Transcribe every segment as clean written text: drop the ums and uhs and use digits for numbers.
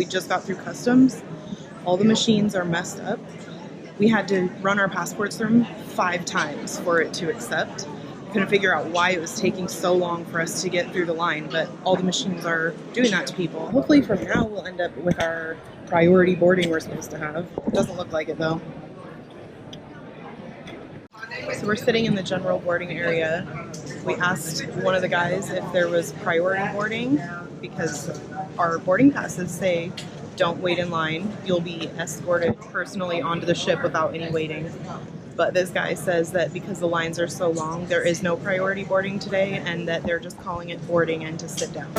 just got through customs. All the machines are messed up. We had to run our passports through them 5 times for it to accept. Couldn't figure out why it was taking so long for us to get through the line, but all the machines are doing that to people. Hopefully from now we'll end up with our priority boarding we're supposed to have. It doesn't look like it though. So we're sitting in the general boarding area. We asked one of the guys if there was priority boarding because our boarding passes say don't wait in line. You'll be escorted personally onto the ship without any waiting. But this guy says that because the lines are so long, there is no priority boarding today and that they're just calling it boarding and to sit down.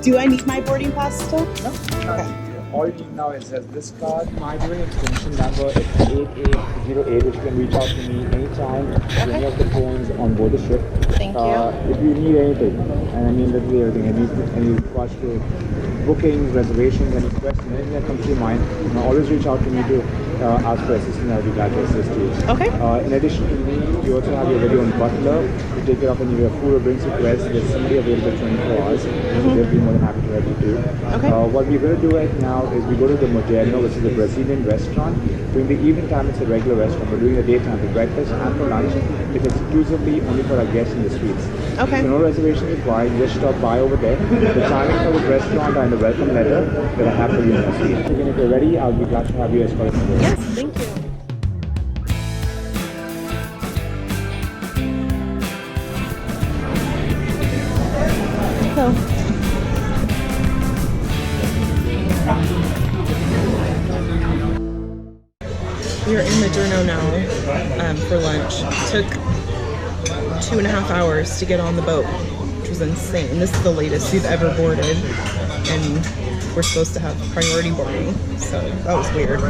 Do I need my boarding pass still? No. Okay. All you need now is this card. My viewing extension number is 8808, which you can reach out to me anytime to any of the phones on board the ship. Thank you. If you need anything, and I mean literally everything, any regards to bookings, reservations, any questions, anything that comes to your mind, always reach out to me to ask for assistance. I'll be glad to assist you. Okay. In addition to me, you also have your very own butler to take care of any of your food or drinks requests. There's somebody available 24 hours. They'll be more than happy to help you too. Okay. What we're going to do right now is we go to the Moderno, which is a Brazilian restaurant. During the evening time, it's a regular restaurant, but during the daytime, for breakfast and for lunch, it's exclusively only for our guests in the suites. Okay. So no reservation required. Just stop by over there. The timings for the restaurant are in the welcome letter that I have for you in the suite. Again, if you're ready, I'll be glad to have you escorted to the Yes, thank you. So. We are in Moderno now for lunch. Took 2.5 hours to get on the boat, which was insane. This is the latest we've ever boarded, and we're supposed to have priority boarding, so that was weird.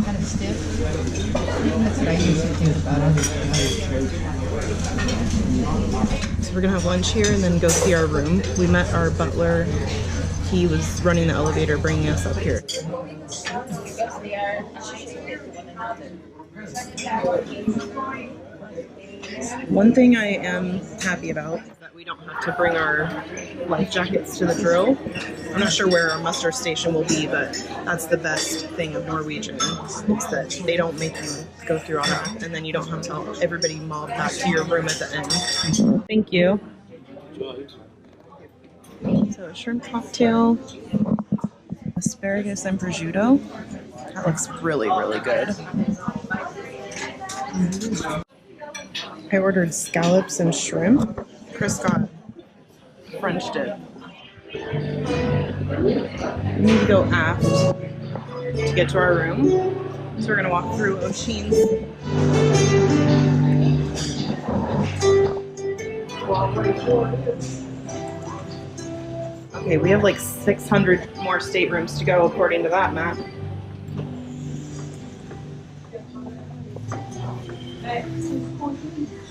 Kind of stiff. That's what I usually do about it. So we're gonna have lunch here and then go see our room. We met our butler. He was running the elevator, bringing us up here. One thing I am happy about is that we don't have to bring our life jackets to the drill. I'm not sure where our muster station will be, but that's the best thing of Norwegian, is that they don't make you go through all that, and then you don't have to everybody mob back to your room at the end. Thank you. So a shrimp cocktail, asparagus and prosciutto. That looks really, really good. I ordered scallops and shrimp. Chris got French dip. We need to go aft to get to our room. So we're gonna walk through O'Sheens. Okay, we have like 600 more staterooms to go according to that map.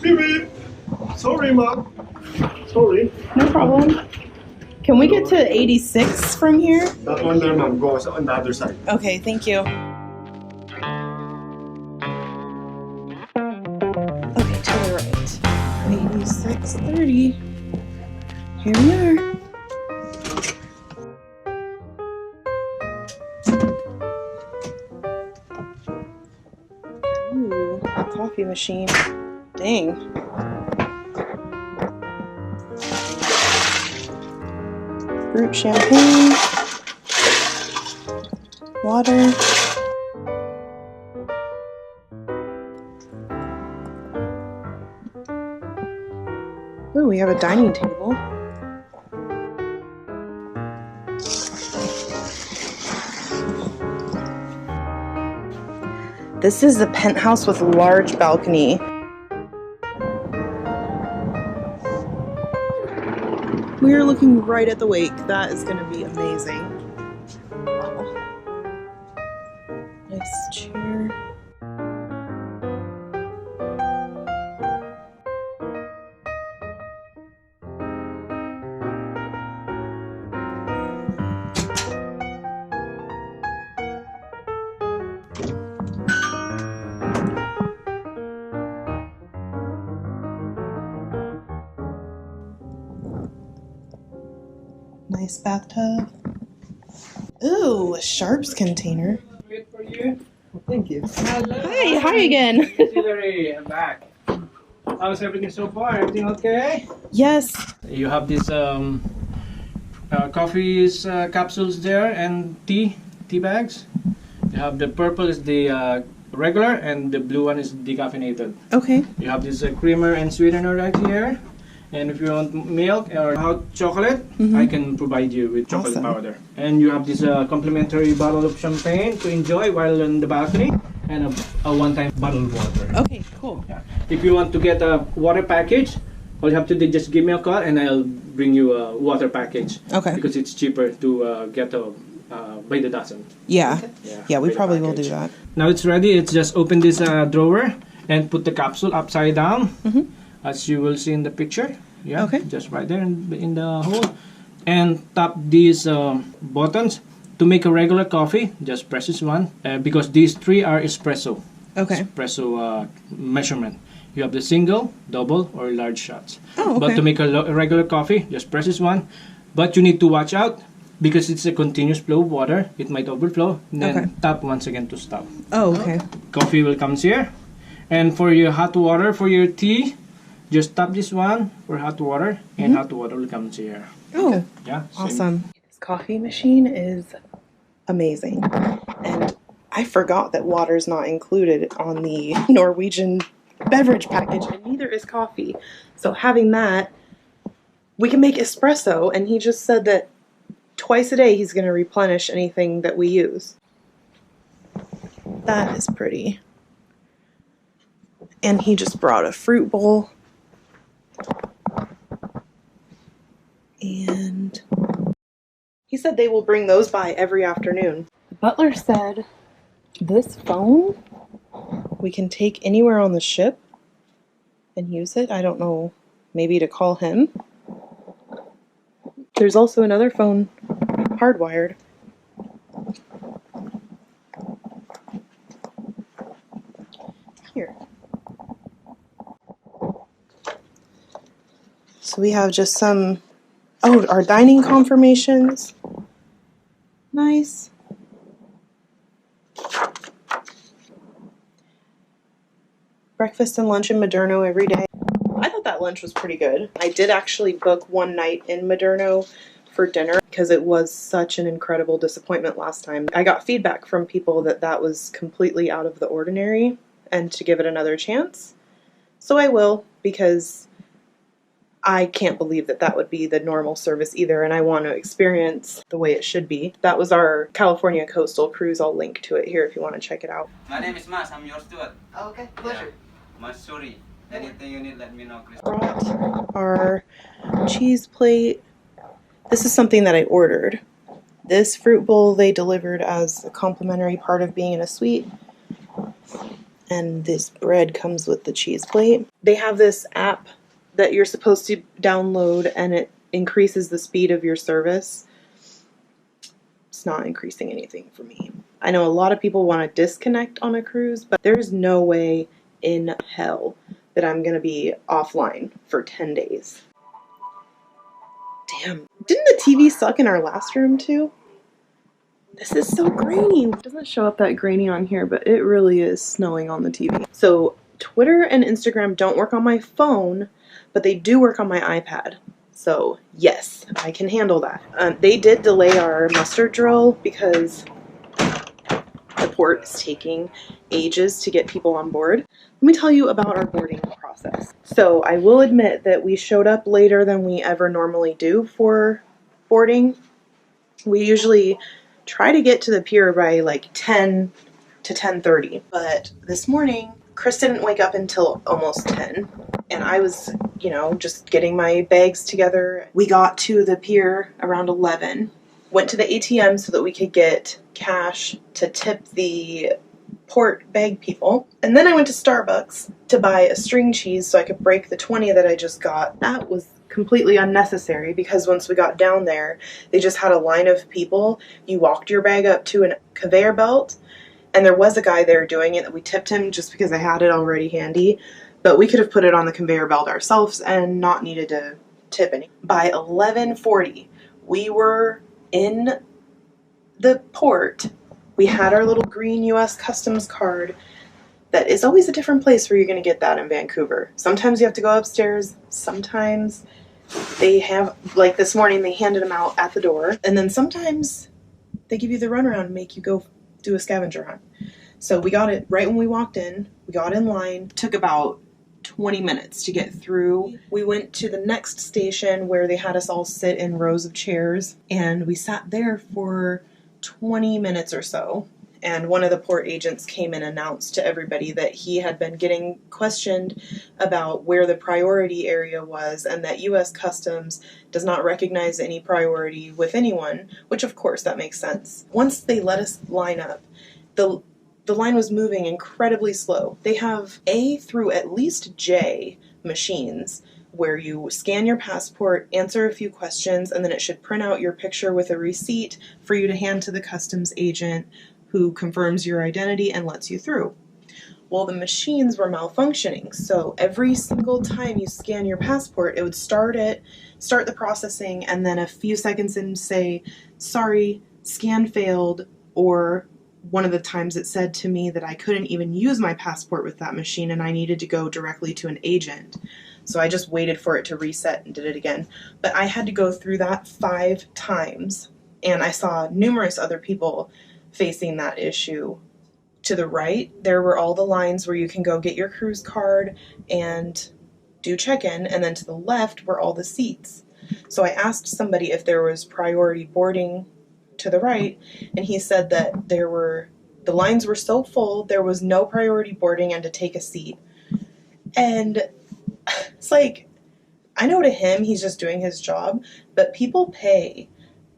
Beep, beep. Sorry, Ma. Sorry. No problem. Can we get to 86 from here? That one there, ma'am, goes on the other side. Okay, thank you. Okay, to the right. 8630. Here we are. Ooh, a coffee machine. Dang. Fruit champagne. Water. Ooh, we have a dining table. This is a penthouse with a large balcony. We are looking right at the wake. That is going to be amazing. Wow. Nice chair. Nice bathtub. Ooh, a sharps container. Wait for you. Thank you. Hi again. Hillary, I'm back. How's everything so far? Everything okay? Yes. You have these coffee capsules there and tea bags. You have the purple is the regular and the blue one is decaffeinated. Okay. You have this creamer and sweetener right here. And if you want milk or hot chocolate, I can provide you with chocolate Awesome. powder. And you have this complimentary bottle of champagne to enjoy while on the balcony, and a one-time bottle of water. Okay, cool. Yeah. If you want to get a water package, all you have to do is just give me a call and I'll bring you a water package. Okay. Because it's cheaper to get by the dozen. Yeah. Yeah, we by the probably will do package. that. Now it's ready. It's just open this drawer and put the capsule upside down, as you will see in the picture. Yeah. Okay. Just right there in the hole, and tap these buttons to make a regular coffee. Just press this one because these three are espresso. Okay. Espresso measurement. You have the single, double, or large shots. Oh, okay. But to make a regular coffee, just press this one. But you need to watch out because it's a continuous flow of water. It might overflow. Then Okay. tap once again to stop. Oh, okay. Coffee will come here. And for your hot water, for your tea, just tap this one for hot water, and hot water will come here. Oh, Yeah. same. awesome. This coffee machine is amazing. And I forgot that water's not included on the Norwegian beverage package, and neither is coffee. So having that, we can make espresso, and he just said that twice a day he's going to replenish anything that we use. That is pretty. And he just brought a fruit bowl. And he said they will bring those by every afternoon. The butler said this phone we can take anywhere on the ship and use it. I don't know, maybe to call him. There's also another phone hardwired. Here. So we have just some, our dining confirmations. Nice. Breakfast and lunch in Maderno every day. I thought that lunch was pretty good. I did actually book one night in Maderno for dinner because it was such an incredible disappointment last time. I got feedback from people that that was completely out of the ordinary and to give it another chance. So I will, because I can't believe that that would be the normal service either, and I want to experience the way it should be. That was our California coastal cruise. I'll link to it here if you want to check it out. My name is Mas. I'm your steward. Okay, pleasure. Masuri. Anything you need, let me know, Chris. Brought our cheese plate. This is something that I ordered. This fruit bowl they delivered as a complimentary part of being in a suite. And this bread comes with the cheese plate. They have this app that you're supposed to download, and it increases the speed of your service. It's not increasing anything for me. I know a lot of people want to disconnect on a cruise, but there's no way in hell that I'm going to be offline for 10 days. Damn. Didn't the TV suck in our last room too? This is so grainy. It doesn't show up that grainy on here, but it really is snowing on the TV. So Twitter and Instagram don't work on my phone, but they do work on my iPad. So yes, I can handle that. They did delay our muster drill because the port is taking ages to get people on board. Let me tell you about our boarding process. So I will admit that we showed up later than we ever normally do for boarding. We usually try to get to the pier by like 10 to 10:30. But this morning, Chris didn't wake up until almost 10. And I was, just getting my bags together. We got to the pier around 11. Went to the ATM so that we could get cash to tip the port bag people. And then I went to Starbucks to buy a string cheese so I could break the 20 that I just got. That was completely unnecessary because once we got down there, they just had a line of people. You walked your bag up to a conveyor belt, and there was a guy there doing it that we tipped him just because I had it already handy. But we could have put it on the conveyor belt ourselves and not needed to tip any. By 11:40, We were in the port. We had our little green US Customs card. That is always a different place where you're going to get that in Vancouver. Sometimes you have to go upstairs. Sometimes they have, like this morning, they handed them out at the door. And then sometimes they give you the runaround and make you go do a scavenger hunt. So we got it right when we walked in. We got in line. Took about 20 minutes to get through. We went to the next station where they had us all sit in rows of chairs. And we sat there for 20 minutes or so. And one of the port agents came and announced to everybody that he had been getting questioned about where the priority area was and that U.S. Customs does not recognize any priority with anyone, which of course that makes sense. Once they let us line up, the line was moving incredibly slow. They have A through at least J machines where you scan your passport, answer a few questions, and then it should print out your picture with a receipt for you to hand to the customs agent who confirms your identity and lets you through. Well, the machines were malfunctioning, so every single time you scan your passport, it would start the processing, and then a few seconds in say, sorry, scan failed, or one of the times it said to me that I couldn't even use my passport with that machine and I needed to go directly to an agent. So I just waited for it to reset and did it again. But I had to go through that 5 times, and I saw numerous other people facing that issue. To the right, there were all the lines where you can go get your cruise card and do check-in, and then to the left were all the seats. So I asked somebody if there was priority boarding to the right, and he said that the lines were so full, there was no priority boarding and to take a seat. And it's like, I know to him he's just doing his job, but people pay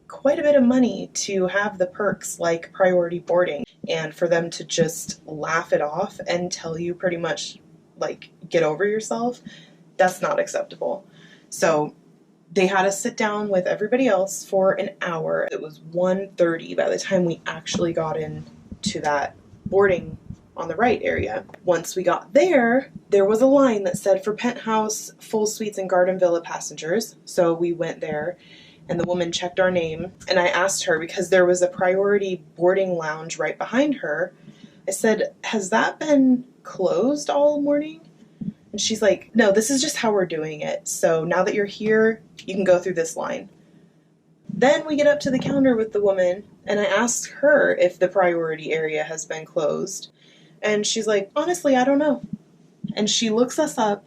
quite a bit of money to have the perks like priority boarding, and for them to just laugh it off and tell you pretty much like get over yourself, that's not acceptable. So they had us sit down with everybody else for an hour. It was 1:30 by the time we actually got into that boarding on the right area. Once we got there, there was a line that said for Penthouse, Full Suites, and Garden Villa passengers. So we went there, and the woman checked our name, and I asked her, because there was a priority boarding lounge right behind her, I said, has that been closed all morning? And she's like, no, this is just how we're doing it. So now that you're here, you can go through this line. Then we get up to the counter with the woman, and I asked her if the priority area has been closed. And she's like, honestly, I don't know. And she looks us up,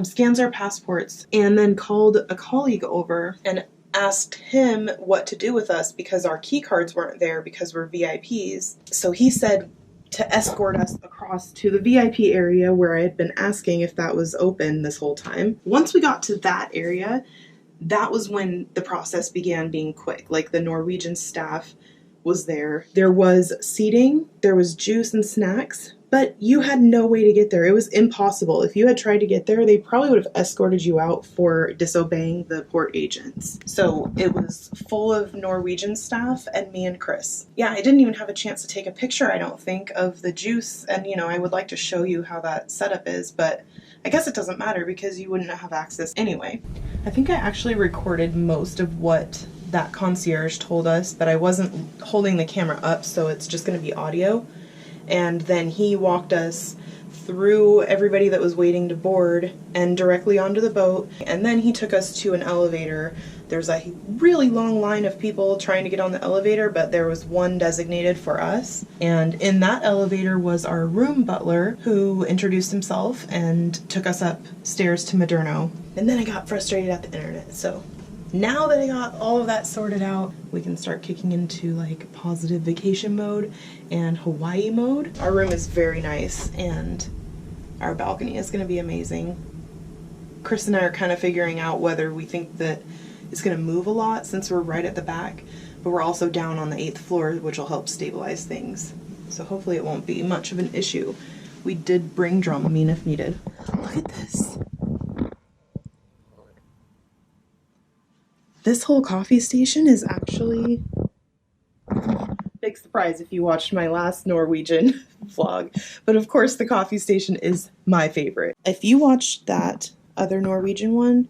scans our passports, and then called a colleague over and asked him what to do with us because our key cards weren't there because we're VIPs. So he said to escort us across to the VIP area where I had been asking if that was open this whole time. Once we got to that area, that was when the process began being quick. Like the Norwegian staff was there. There was seating, there was juice and snacks, but you had no way to get there. It was impossible. If you had tried to get there, they probably would have escorted you out for disobeying the port agents. So it was full of Norwegian staff and me and Chris. Yeah, I didn't even have a chance to take a picture, I don't think, of the juice. And, you know, I would like to show you how that setup is, but I guess it doesn't matter because you wouldn't have access anyway. I think I actually recorded most of what that concierge told us, but I wasn't holding the camera up, so it's just going to be audio. And then he walked us through everybody that was waiting to board and directly onto the boat. And then he took us to an elevator. There's a really long line of people trying to get on the elevator, but there was one designated for us. And in that elevator was our room butler, who introduced himself and took us upstairs to Moderno. And then I got frustrated at the internet, so now that I got all of that sorted out, we can start kicking into like positive vacation mode and Hawaii mode. Our room is very nice and our balcony is going to be amazing. Chris and I are kind of figuring out whether we think that it's going to move a lot since we're right at the back, but we're also down on the 8th floor, which will help stabilize things. So hopefully it won't be much of an issue. We did bring Dramamine if needed. Look at this. This whole coffee station is actually big surprise if you watched my last Norwegian vlog, but of course the coffee station is my favorite. If you watched that other Norwegian one,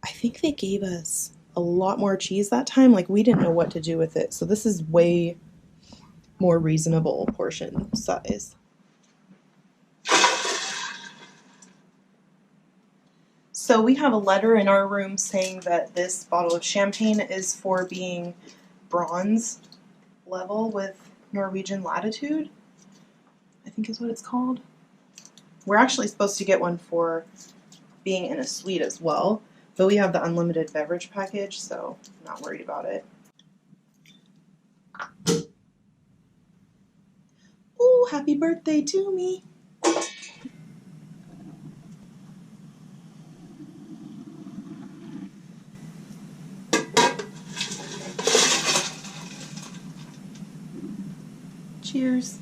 I think they gave us a a lot more cheese that time. Like, we didn't know what to do with it. So this is way more reasonable portion size. So we have a letter in our room saying that this bottle of champagne is for being bronze level with Norwegian latitude, I think is what it's called. We're actually supposed to get one for being in a suite as well, but we have the unlimited beverage package, so I'm not worried about it. Ooh, happy birthday to me! Cheers.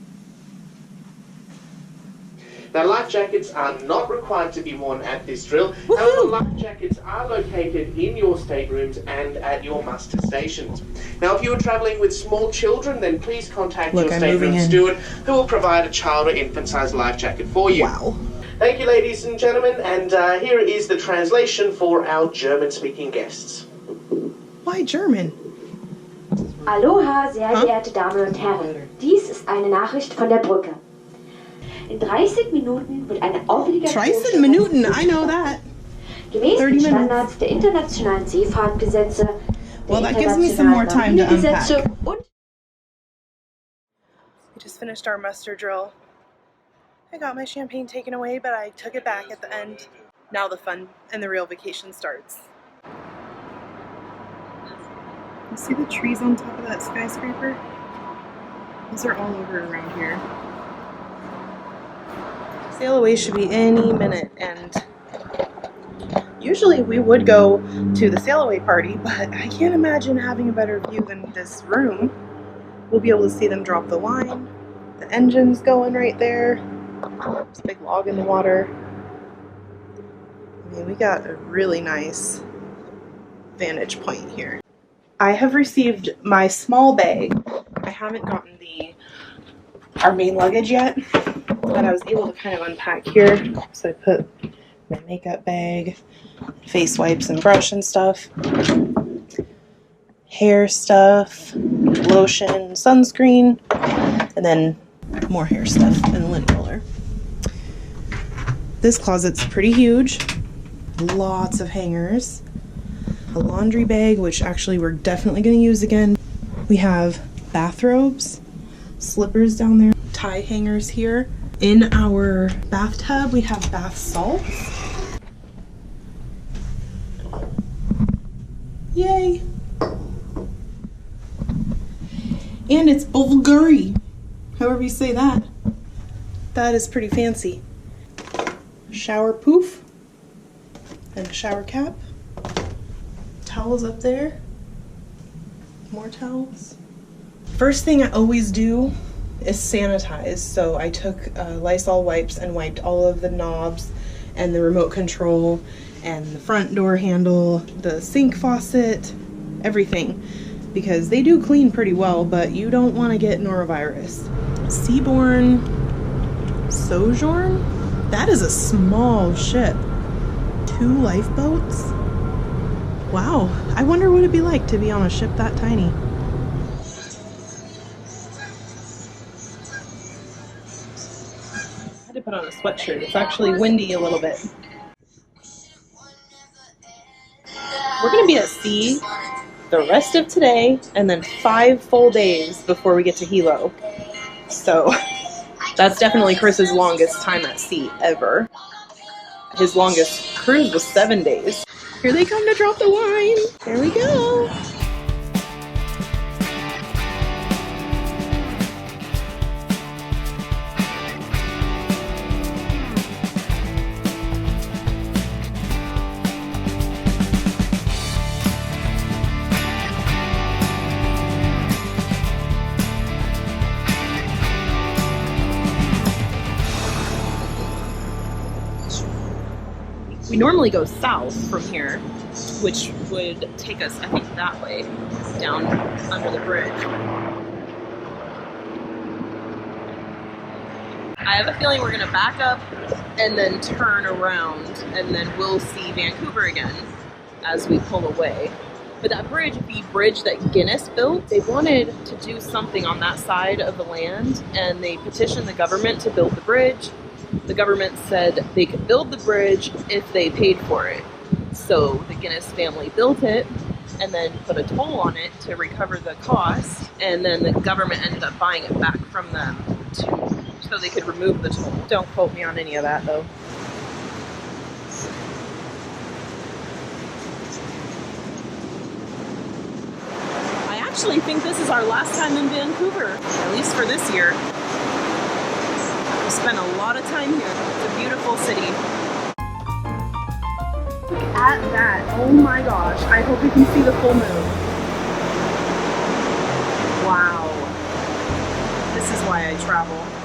Now, life jackets are not required to be worn at this drill. However, life jackets are located in your staterooms and at your muster stations. Now, if you are travelling with small children, then please contact your stateroom steward, who will provide a child or infant-sized life jacket for you. Wow. Thank you, ladies and gentlemen, and here is the translation for our German-speaking guests. Why German? Aloha, sehr geehrte Damen und Herren. Dies ist eine Nachricht von der Brücke. In 30 Minuten wird eine obligatorische 30 Minuten, I know that. gemäß den Standards der internationalen Seefahrtgesetze, Well, that gives me some more time to unpack. Und We just finished our muster drill. I got my champagne taken away, but I took it back at the end. Now the fun and the real vacation starts. You see the trees on top of that skyscraper? Those are all over around here. Sail away should be any minute, and usually we would go to the sail away party, but I can't imagine having a better view than this room. We'll be able to see them drop the wine. The engine's going right there. There's a big log in the water. I mean, we got a really nice vantage point here. I have received my small bag. I haven't gotten our main luggage yet, but I was able to kind of unpack here. So I put my makeup bag, face wipes and brush and stuff, hair stuff, lotion, sunscreen, and then more hair stuff and a lint roller. This closet's pretty huge. Lots of hangers. A laundry bag, which actually we're definitely going to use again. We have bathrobes, slippers down there, tie hangers here. In our bathtub, we have bath salts. Yay! And it's Bulgari, however you say that. That is pretty fancy. Shower poof and a shower cap. Towels up there. More towels. First thing I always do is sanitize. So I took Lysol wipes and wiped all of the knobs and the remote control and the front door handle, the sink faucet, everything. Because they do clean pretty well, but you don't want to get norovirus. Seaborn Sojourn? That is a small ship. 2 lifeboats? Wow, I wonder what it'd be like to be on a ship that tiny. I had to put on a sweatshirt. It's actually windy a little bit. We're gonna be at sea the rest of today and then 5 full days before we get to Hilo. So that's definitely Chris's longest time at sea ever. His longest cruise was 7 days. Here they come to drop the wine. Here we go. We normally go south from here, which would take us, I think, that way, down under the bridge. I have a feeling we're gonna back up and then turn around, and then we'll see Vancouver again as we pull away. But that bridge, the bridge that Guinness built, they wanted to do something on that side of the land, and they petitioned the government to build the bridge. The government said they could build the bridge if they paid for it. So the Guinness family built it and then put a toll on it to recover the cost, and then the government ended up buying it back from them so they could remove the toll. Don't quote me on any of that though. I actually think this is our last time in Vancouver, at least for this year. We spent a lot of time here. It's a beautiful city. Look at that. Oh my gosh. I hope you can see the full moon. Wow. This is why I travel.